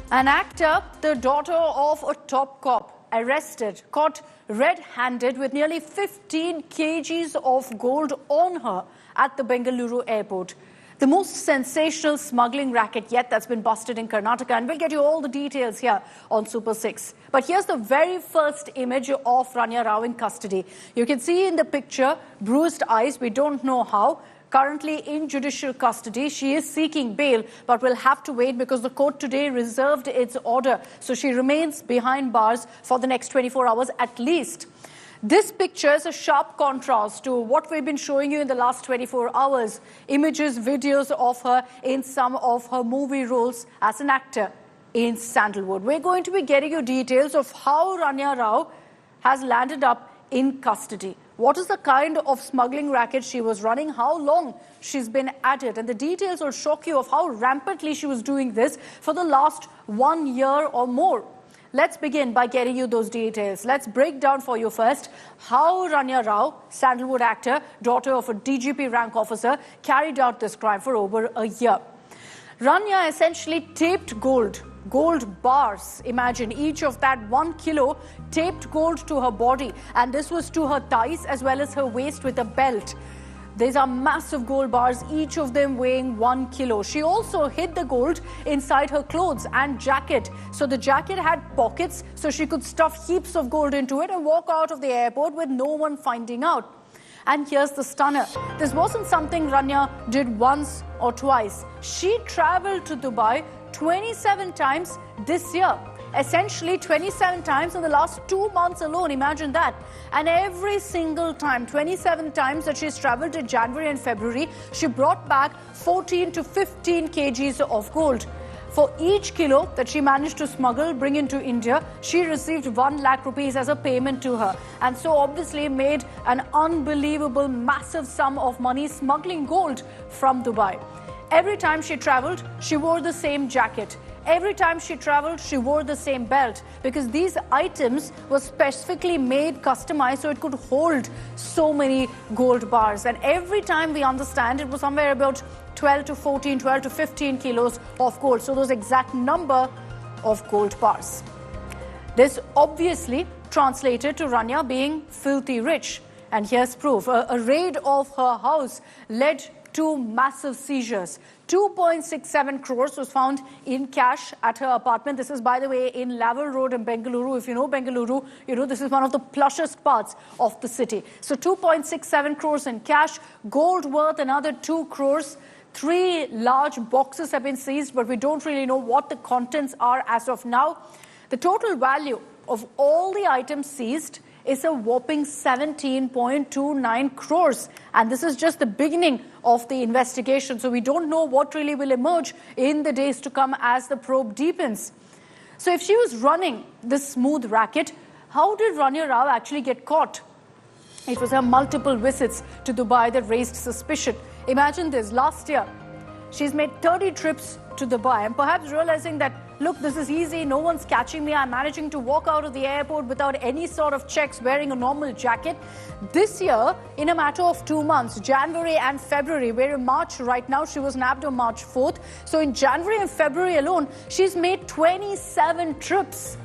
An actor, the daughter of a top cop, arrested, caught red-handed with nearly 15 kgs of gold on her at the Bengaluru airport. The most sensational smuggling racket yet that's been busted in Karnataka, and we'll get you all the details here on Super 6. But here's the very first image of Ranya Rao in custody. You can see in the picture bruised eyes, we don't know how. Currently in judicial custody, she is seeking bail, but will have to wait because the court today reserved its order. So she remains behind bars for the next 24 hours at least. This picture is a sharp contrast to what we've been showing you in the last 24 hours. Images, videos of her in some of her movie roles as an actor in Sandalwood. We're going to be getting you details of how Ranya Rao has landed up in custody. What is the kind of smuggling racket she was running, how long she's been at it, and the details will shock you of how rampantly she was doing this for the last 1 year or more. Let's begin by getting you those details. Let's break down for you first how Ranya Rao, Sandalwood actor, daughter of a DGP-rank officer, carried out this crime for over a year. Ranya essentially taped gold bars, imagine each of that 1 kilo, taped gold to her body, and this was to her thighs as well as her waist with a belt. These are massive gold bars, each of them weighing 1 kilo. She also hid the gold inside her clothes and jacket. So the jacket had pockets, so she could stuff heaps of gold into it and walk out of the airport with no one finding out. And here's the stunner. This wasn't something Ranya did once or twice. She traveled to Dubai 27 times this year. Essentially 27 times in the last 2 months alone. Imagine that. And every single time, 27 times that she's traveled in January and February, she brought back 14 to 15 kgs of gold. For each kilo that she managed to smuggle, bring into India, she received 1 lakh rupees as a payment to her. And so obviously made an unbelievable, massive sum of money smuggling gold from Dubai. Every time she traveled, she wore the same jacket. Every time she traveled, she wore the same belt, because these items were specifically made, customized, so it could hold so many gold bars. And every time, we understand, it was somewhere about 12 to 14, 12 to 15 kilos of gold. So those exact number of gold bars. This obviously translated to Ranya being filthy rich. And here's proof. A raid of her house led to massive seizures. 2.67 crores was found in cash at her apartment. This is, by the way, in Laval Road in Bengaluru. If you know Bengaluru, you know this is one of the plushest parts of the city. So 2.67 crores in cash, gold worth another 2 crores. 3 large boxes have been seized, but we don't really know what the contents are as of now. The total value of all the items seized is a whopping 17.29 crores. And this is just the beginning of the investigation. So we don't know what really will emerge in the days to come as the probe deepens. So if she was running this smooth racket, how did Ranya Rao actually get caught? It was her multiple visits to Dubai that raised suspicion. Imagine this, last year, she's made 30 trips to Dubai, and perhaps realizing that, look, this is easy, no one's catching me, I'm managing to walk out of the airport without any sort of checks, wearing a normal jacket. This year, in a matter of 2 months, January and February, we're in March right now, she was nabbed on March 4th. So in January and February alone, she's made 27 trips.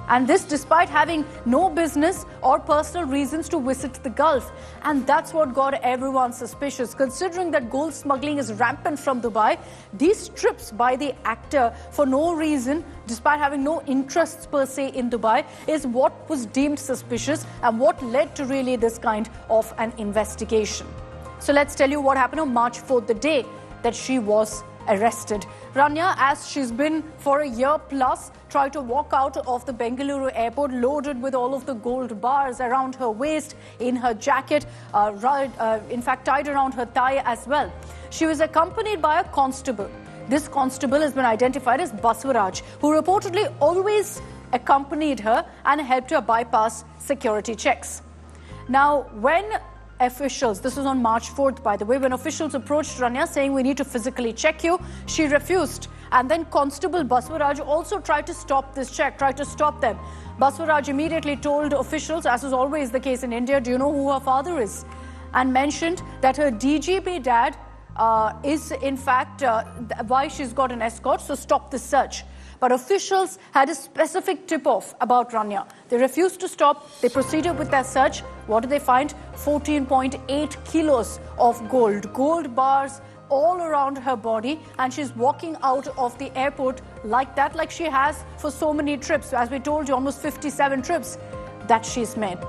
And this despite having no business or personal reasons to visit the Gulf. And that's what got everyone suspicious. Considering that gold smuggling is rampant from Dubai, these trips by the actor for no reason, despite having no interests per se in Dubai, is what was deemed suspicious and what led to really this kind of an investigation. So let's tell you what happened on March 4th, the day that she was arrested. Ranya, as she's been for a year plus, tried to walk out of the Bengaluru airport loaded with all of the gold bars around her waist, in her jacket, in fact tied around her thigh as well. She was accompanied by a constable. This constable has been identified as Baswaraj, who reportedly always accompanied her and helped her bypass security checks. Now, when officials, this was on March 4th, by the way, when officials approached Ranya saying, we need to physically check you, she refused. And then Constable Baswaraj also tried to stop this check, tried to stop them. Baswaraj immediately told officials, as is always the case in India, do you know who her father is? And mentioned that her DGP dad is in fact why she's got an escort, so stop this search. But officials had a specific tip-off about Ranya. They refused to stop. They proceeded with their search. What did they find? 14.8 kilos of gold. Gold bars all around her body, and she's walking out of the airport like that, like she has for so many trips. As we told you, almost 57 trips that she's made.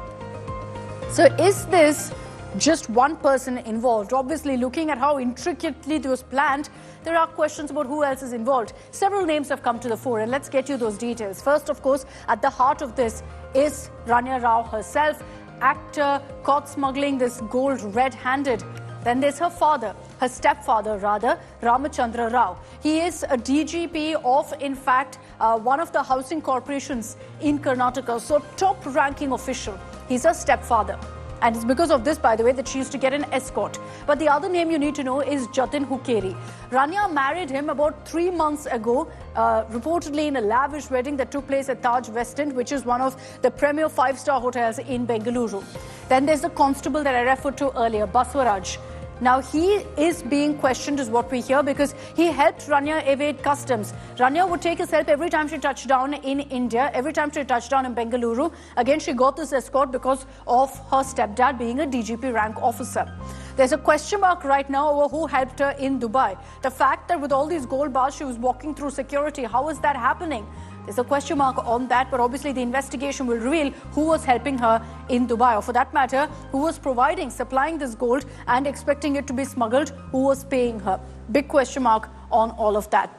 So is this just one person involved? Obviously, looking at how intricately this was planned, there are questions about who else is involved. Several names have come to the fore, and let's get you those details. First, of course, at the heart of this is Ranya Rao herself, actor, caught smuggling this gold red-handed. Then there's her father, her stepfather rather, Ramachandra Rao. He is a DGP of, in fact, one of the housing corporations in Karnataka, so top-ranking official. He's her stepfather. And it's because of this, by the way, that she used to get an escort. But the other name you need to know is Jatin Hukeri. Ranya married him about 3 months ago, reportedly in a lavish wedding that took place at Taj West End, which is one of the premier 5-star hotels in Bengaluru. Then there's the constable that I referred to earlier, Baswaraj. Now, he is being questioned, is what we hear, because he helped Ranya evade customs. Ranya would take his help every time she touched down in India, every time she touched down in Bengaluru. Again, she got this escort because of her stepdad being a DGP-rank officer. There's a question mark right now over who helped her in Dubai. The fact that with all these gold bars, she was walking through security, how is that happening? There's a question mark on that, but obviously the investigation will reveal who was helping her in Dubai, or for that matter, who was supplying this gold and expecting it to be smuggled, who was paying her. Big question mark on all of that.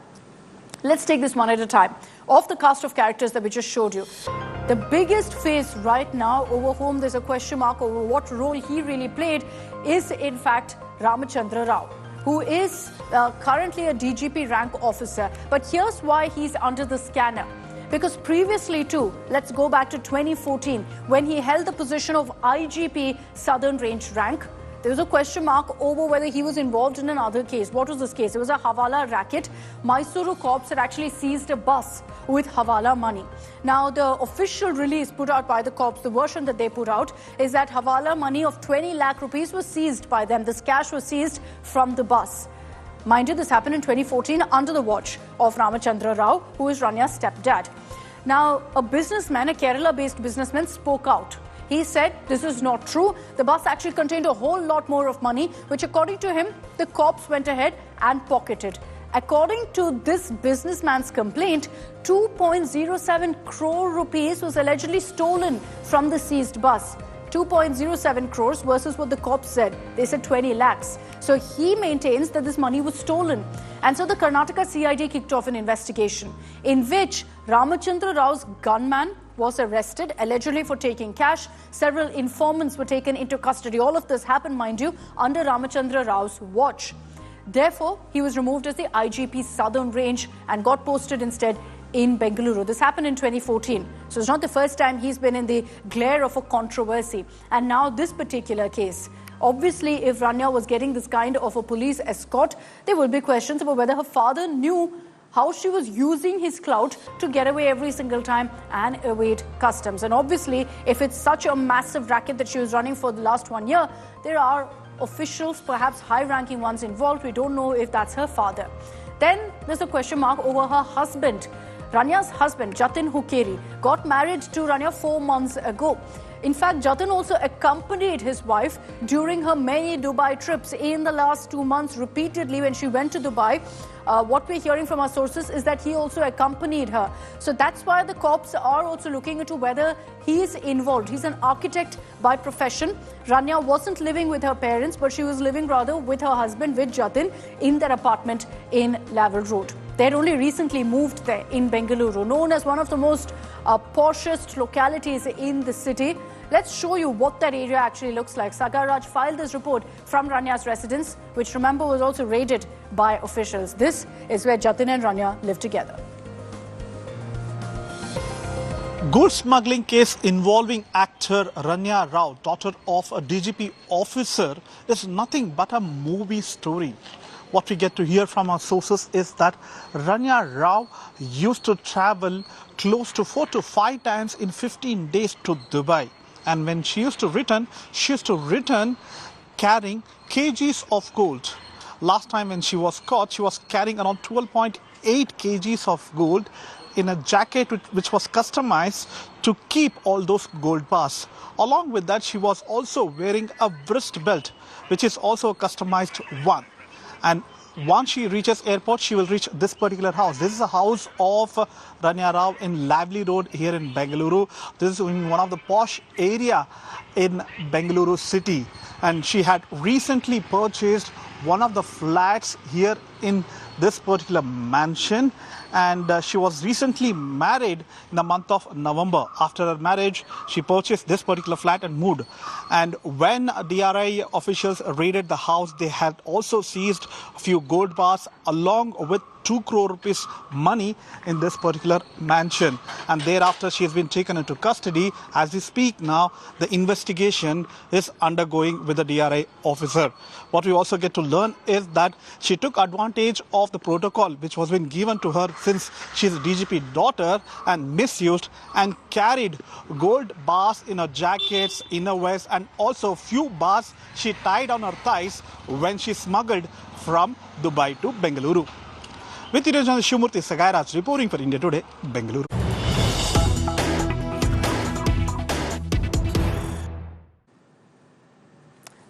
Let's take this one at a time. Of the cast of characters that we just showed you, the biggest face right now over whom there's a question mark over what role he really played is, in fact, Ramachandra Rao, who is currently a DGP rank officer. But here's why he's under the scanner. Because previously too, let's go back to 2014, when he held the position of IGP Southern Range rank, there was a question mark over whether he was involved in another case. What was this case? It was a Hawala racket. Mysuru cops had actually seized a bus with Hawala money. Now, the official release put out by the cops, the version that they put out, is that Hawala money of 20 lakh rupees was seized by them. This cash was seized from the bus. Mind you, this happened in 2014 under the watch of Ramachandra Rao, who is Ranya's stepdad. Now, a businessman, a Kerala-based businessman, spoke out. He said this is not true. The bus actually contained a whole lot more of money, which according to him, the cops went ahead and pocketed. According to this businessman's complaint, 2.07 crore rupees was allegedly stolen from the seized bus. 2.07 crores versus what the cops said. They said 20 lakhs. So he maintains that this money was stolen. And so the Karnataka CID kicked off an investigation in which Ramachandra Rao's gunman was arrested, allegedly for taking cash. Several informants were taken into custody. All of this happened, mind you, under Ramachandra Rao's watch. Therefore, he was removed as the IGP Southern Range and got posted instead in Bengaluru. This happened in 2014. So it's not the first time he's been in the glare of a controversy. And now this particular case. Obviously, if Ranya was getting this kind of a police escort, there will be questions about whether her father knew how she was using his clout to get away every single time and evade customs. And obviously, if it's such a massive racket that she was running for the last 1 year, there are officials, perhaps high-ranking ones involved. We don't know if that's her father. Then there's a question mark over her husband. Ranya's husband, Jatin Hukeri, got married to Ranya 4 months ago. In fact, Jatin also accompanied his wife during her many Dubai trips in the last 2 months repeatedly when she went to Dubai. What we're hearing from our sources is that he also accompanied her. So that's why the cops are also looking into whether he is involved. He's an architect by profession. Ranya wasn't living with her parents, but she was living rather with her husband, with Jatin, in their apartment in Laval Road. They had only recently moved there in Bengaluru, known as one of the most poshest localities in the city. Let's show you what that area actually looks like. Sagar Raj filed this report from Ranya's residence, which, remember, was also raided by officials. This is where Jatin and Ranya live together. Gold smuggling case involving actor Ranya Rao, daughter of a DGP officer, is nothing but a movie story. What we get to hear from our sources is that Ranya Rao used to travel close to 4 to 5 times in 15 days to Dubai. And when she used to return carrying kgs of gold. Last time when she was caught, she was carrying around 12.8 kgs of gold in a jacket which was customized to keep all those gold bars. Along with that, she was also wearing a wrist belt, which is also a customized one. And once she reaches airport, she will reach this particular house. This is a house of Ranya Rao in Lively Road here in Bengaluru. This is in one of the posh area in Bengaluru city. And she had recently purchased one of the flats here in this particular mansion. And she was recently married in the month of November. After her marriage, she purchased this particular flat and moved. And when DRI officials raided the house, they had also seized a few gold bars along with 2 crore rupees money in this particular mansion. And thereafter, she has been taken into custody. As we speak now, the investigation is undergoing with the DRI officer. What we also get to learn is that she took advantage of the protocol which was been given to her since she is a DGP daughter and misused and carried gold bars in her jackets, innerwears, and also few bars she tied on her thighs when she smuggled from Dubai to Bengaluru. With Shivmurthy Sagairaj reporting for India Today, Bengaluru.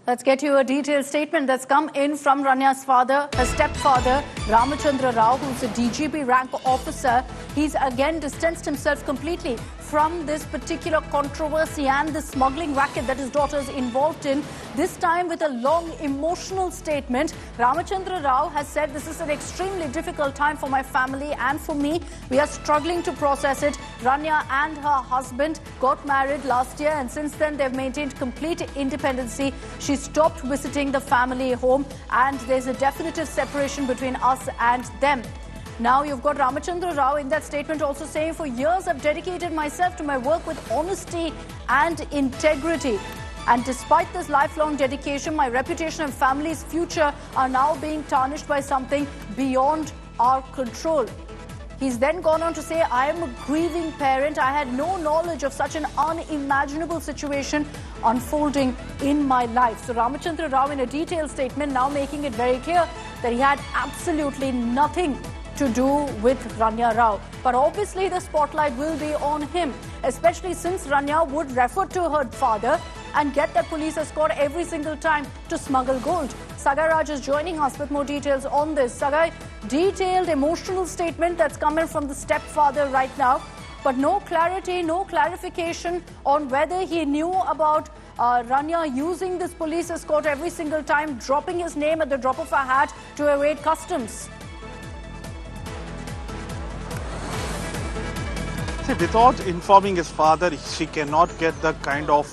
Let's get you a detailed statement that's come in from Ranya's father, her stepfather, Ramachandra Rao, who's a DGP-rank officer. He's again distanced himself completely from this particular controversy and the smuggling racket that his daughter is involved in. This time with a long emotional statement, Ramachandra Rao has said, "This is an extremely difficult time for my family and for me. We are struggling to process it." Ranya and her husband got married last year, and since then they've maintained complete independency. She stopped visiting the family home, and there's a definitive separation between us and them. Now you've got Ramachandra Rao in that statement also saying, "For years I've dedicated myself to my work with honesty and integrity. And despite this lifelong dedication, my reputation and family's future are now being tarnished by something beyond our control." He's then gone on to say, "I am a grieving parent. I had no knowledge of such an unimaginable situation unfolding in my life." So Ramachandra Rao in a detailed statement now making it very clear that he had absolutely nothing to do with Ranya Rao. But obviously the spotlight will be on him, especially since Ranya would refer to her father and get that police escort every single time to smuggle gold. Sagai Raj is joining us with more details on this. Sagai, detailed emotional statement that's coming from the stepfather right now, but no clarity, no clarification on whether he knew about Ranya using this police escort every single time, dropping his name at the drop of a hat to evade customs. See, without informing his father, she cannot get the kind of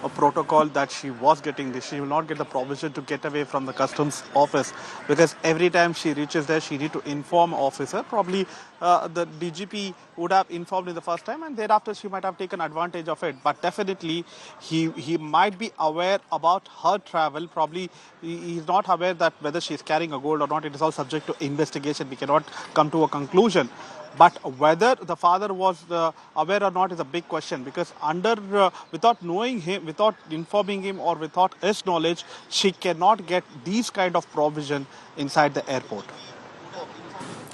a protocol that she was getting. She will not get the provision to get away from the customs office, because every time she reaches there, she need to inform officer. Probably the DGP would have informed in the first time, and thereafter she might have taken advantage of it. But definitely, he might be aware about her travel. Probably he's not aware that whether she's carrying a gold or not. It is all subject to investigation. We cannot come to a conclusion. But whether the father was aware or not is a big question, because without knowing him, without informing him, or without his knowledge, she cannot get these kind of provision inside the airport.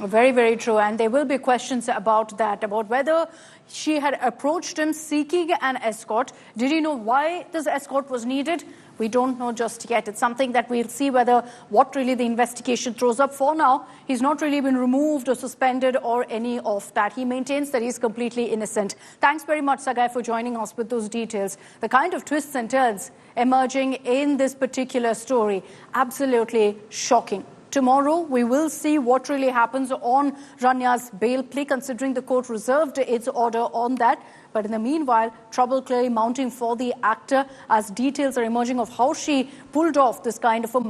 Very, very true. And there will be questions about that, about whether she had approached him seeking an escort. Did he know why this escort was needed? We don't know just yet. It's something that we'll see what really the investigation throws up. For now, he's not really been removed or suspended or any of that. He maintains that he's completely innocent. Thanks very much, Sagai, for joining us with those details. The kind of twists and turns emerging in this particular story, absolutely shocking. Tomorrow, we will see what really happens on Ranya's bail plea, considering the court reserved its order on that. But in the meanwhile, trouble clearly mounting for the actor as details are emerging of how she pulled off this kind of a